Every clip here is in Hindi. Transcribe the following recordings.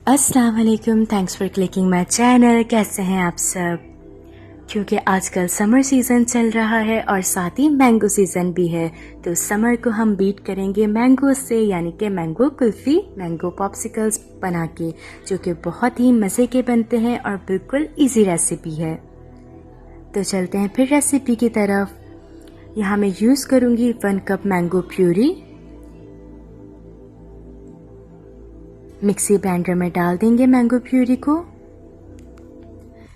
अस्सलाम वालेकुम, thanks for clicking my channel. कैसे हैं आप सब? क्योंकि आजकल समर सीज़न चल रहा है और साथ ही मैंगो सीज़न भी है, तो समर को हम बीट करेंगे मैंगो से, यानी कि मैंगो कुल्फ़ी, मैंगो पॉप्सिकल्स बना के, जो कि बहुत ही मज़े के बनते हैं और बिल्कुल इजी रेसिपी है। तो चलते हैं फिर रेसिपी की तरफ। यहाँ मैं यूज़ करूँगी 1 cup mango puree. Mixie blender में डाल देंगे मैंगो प्यूरी को।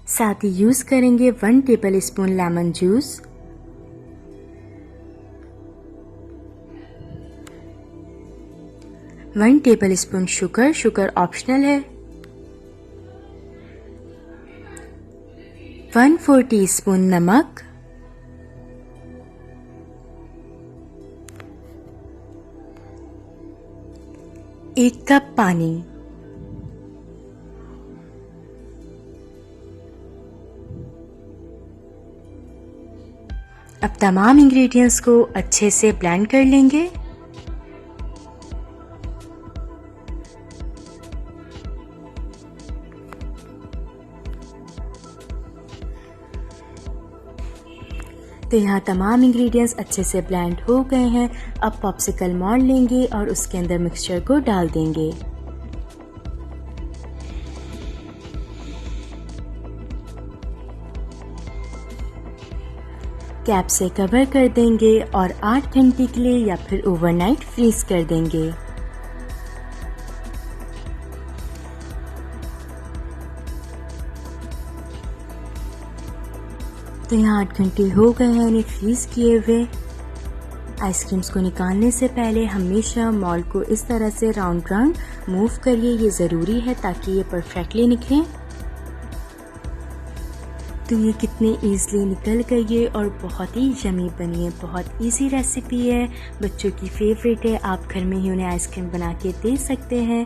साथ ही यूज़ करेंगे 1 table spoon lemon juice, 1 table spoon sugar optional है, 1/4 टीस्पून नमक, 1 कप पानी। अब तमाम इंग्रेडिएंट्स को अच्छे से ब्लेंड कर लेंगे। तो यहाँ तमाम इंग्रेडिएंट्स अच्छे से ब्लेंड हो गए हैं। अब पॉप्सिकल मोल्ड लेंगे और उसके अंदर मिक्सचर को डाल देंगे। कैप से कवर कर देंगे और 8 घंटे के लिए या फिर ओवरनाइट फ्रीज कर देंगे। तो यहाँ 8 घंटे हो गए हैं इन्हें फ्रीज किए हुए। आइसक्रीम्स को निकालने से पहले हमेशा मोल्ड को इस तरह से राउंड मूव करिए, ये ज़रूरी है ताकि ये परफेक्टली निकले। तो ये कितने ईज़िली निकल गई है और बहुत ही यमी बनी है। बहुत इजी रेसिपी है, बच्चों की फेवरेट है। आप घर में ही उन्हें आइसक्रीम बना के दे सकते हैं।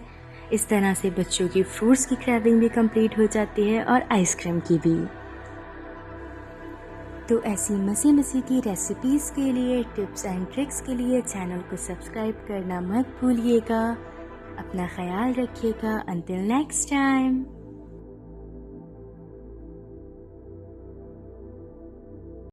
इस तरह से बच्चों की फ्रूट्स की क्रेविंग भी कंप्लीट हो जाती है और आइसक्रीम की भी। तो ऐसी मज़े की रेसिपीज़ के लिए, टिप्स एंड ट्रिक्स के लिए चैनल को सब्सक्राइब करना मत भूलिएगा। अपना ख्याल रखिएगा। Until next time.